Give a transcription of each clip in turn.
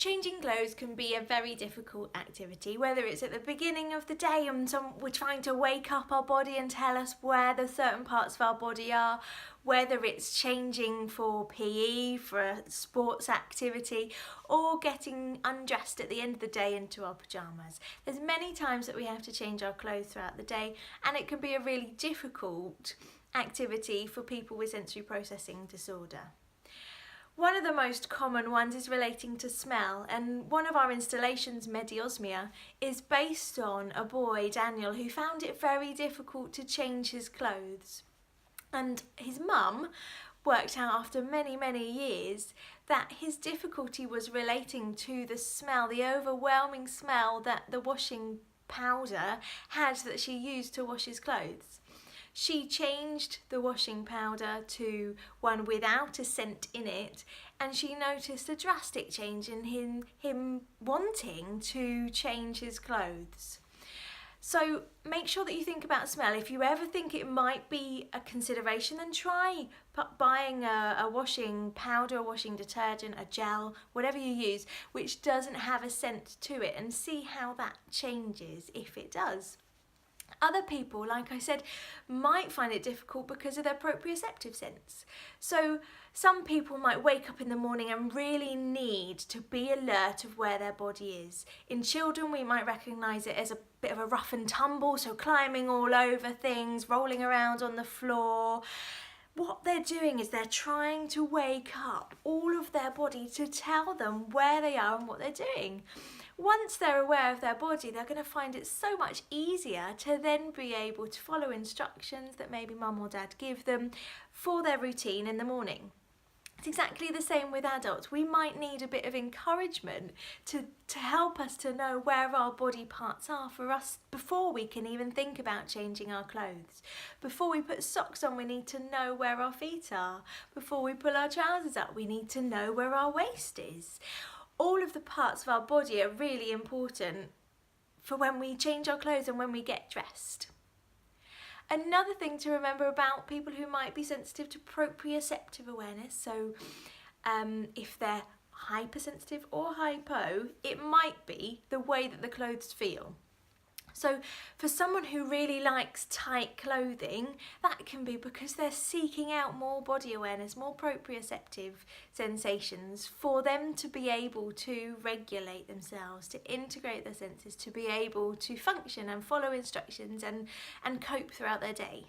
Changing clothes can be a very difficult activity, whether it's at the beginning of the day and we're trying to wake up our body and tell us where the certain parts of our body are, whether it's changing for PE, for a sports activity, or getting undressed at the end of the day into our pyjamas. There's many times that we have to change our clothes throughout the day, and it can be a really difficult activity for people with sensory processing disorder. One of the most common ones is relating to smell, and one of our installations, Mediosmia, is based on a boy, Daniel, who found it very difficult to change his clothes. And his mum worked out after many years that his difficulty was relating to the smell, the overwhelming smell that the washing powder had that she used to wash his clothes. She changed the washing powder to one without a scent in it, and she noticed a drastic change in him wanting to change his clothes. So make sure that you think about smell. If you ever think it might be a consideration, then try buying a washing powder, a washing detergent, a gel, whatever you use, which doesn't have a scent to it, and see how that changes if it does. Other people, like I said, might find it difficult because of their proprioceptive sense. So some people might wake up in the morning and really need to be alert of where their body is. In children, we might recognise it as a bit of a rough and tumble, so climbing all over things, rolling around on the floor. What they're doing is they're trying to wake up all of their body to tell them where they are and what they're doing. Once they're aware of their body, they're going to find it so much easier to then be able to follow instructions that maybe mum or dad give them for their routine in the morning. It's exactly the same with adults. We might need a bit of encouragement to help us to know where our body parts are for us before we can even think about changing our clothes. Before we put socks on, we need to know where our feet are. Before we pull our trousers up, we need to know where our waist is. All of the parts of our body are really important for when we change our clothes and when we get dressed. Another thing to remember about people who might be sensitive to proprioceptive awareness, so if they're hypersensitive or hypo, it might be the way that the clothes feel. So for someone who really likes tight clothing, that can be because they're seeking out more body awareness, more proprioceptive sensations for them to be able to regulate themselves, to integrate their senses, to be able to function and follow instructions and cope throughout their day.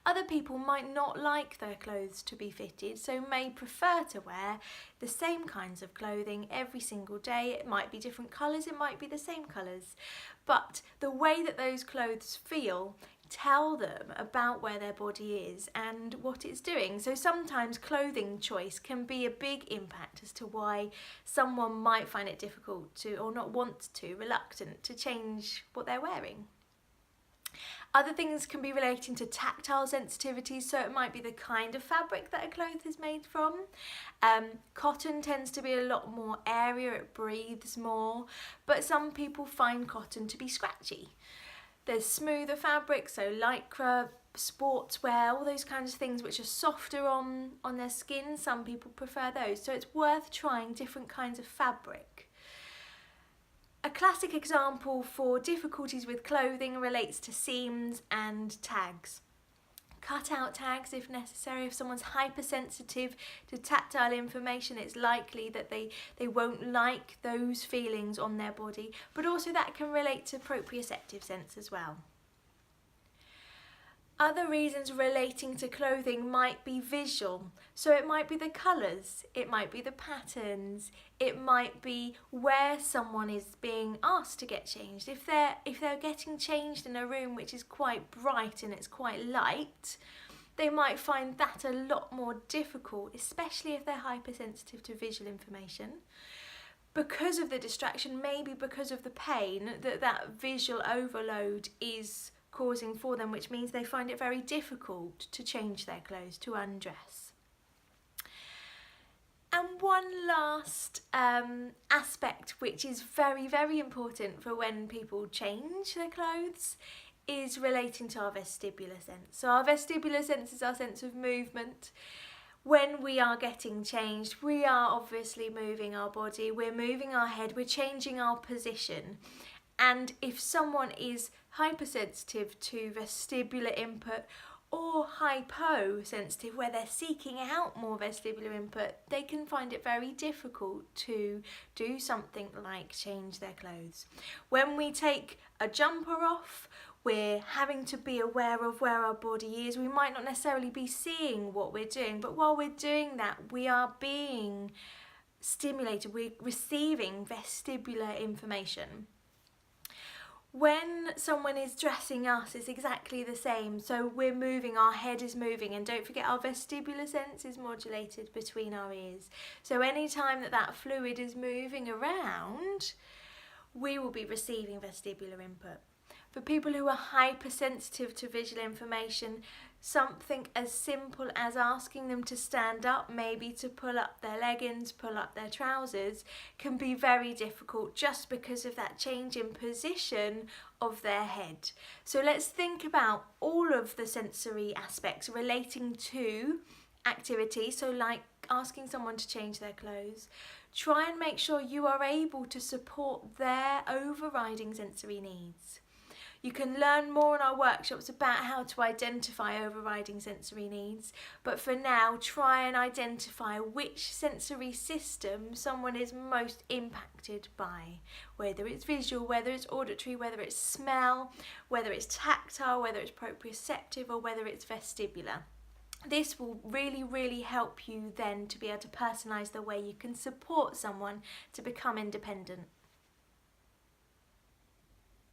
Other people might not like their clothes to be fitted, so may prefer to wear the same kinds of clothing every single day. It might be different colours, it might be the same colours, but the way that those clothes feel tell them about where their body is and what it's doing. So sometimes clothing choice can be a big impact as to why someone might find it difficult to, or not want to, reluctant to change what they're wearing. Other things can be relating to tactile sensitivities, so it might be the kind of fabric that a cloth is made from. Cotton tends to be a lot more airier, it breathes more, but some people find cotton to be scratchy. There's smoother fabrics, so lycra, sportswear, all those kinds of things which are softer on their skin. Some people prefer those, so it's worth trying different kinds of fabric. A classic example for difficulties with clothing relates to seams and tags. Cut out tags if necessary. If someone's hypersensitive to tactile information, it's likely that they won't like those feelings on their body, but also that can relate to proprioceptive sense as well. Other reasons relating to clothing might be visual, so it might be the colours, it might be the patterns, it might be where someone is being asked to get changed. If they're getting changed in a room which is quite bright and it's quite light, they might find that a lot more difficult, especially if they're hypersensitive to visual information. Because of the distraction, maybe because of the pain that visual overload is causing for them, which means they find it very difficult to change their clothes, to undress. And one last aspect which is very important for when people change their clothes is relating to our vestibular sense. So our vestibular sense is our sense of movement. when we are getting changed, we are obviously moving our body, we're moving our head, we're changing our position. And if someone is hypersensitive to vestibular input or hyposensitive, where they're seeking out more vestibular input, they can find it very difficult to do something like change their clothes. When we take a jumper off, we're having to be aware of where our body is. We might not necessarily be seeing what we're doing, but while we're doing that, we are being stimulated, we're receiving vestibular information. When someone is dressing us, it's exactly the same. So we're moving, our head is moving, and don't forget our vestibular sense is modulated between our ears. So anytime that fluid is moving around, we will be receiving vestibular input. For people who are hypersensitive to visual information, something as simple as asking them to stand up, maybe to pull up their leggings, pull up their trousers, can be very difficult just because of that change in position of their head. So let's think about all of the sensory aspects relating to activity, so like asking someone to change their clothes. Try and make sure you are able to support their overriding sensory needs. You can learn more in our workshops about how to identify overriding sensory needs, but for now, try and identify which sensory system someone is most impacted by, whether it's visual, whether it's auditory, whether it's smell, whether it's tactile, whether it's proprioceptive, or whether it's vestibular. This will really help you then to be able to personalise the way you can support someone to become independent.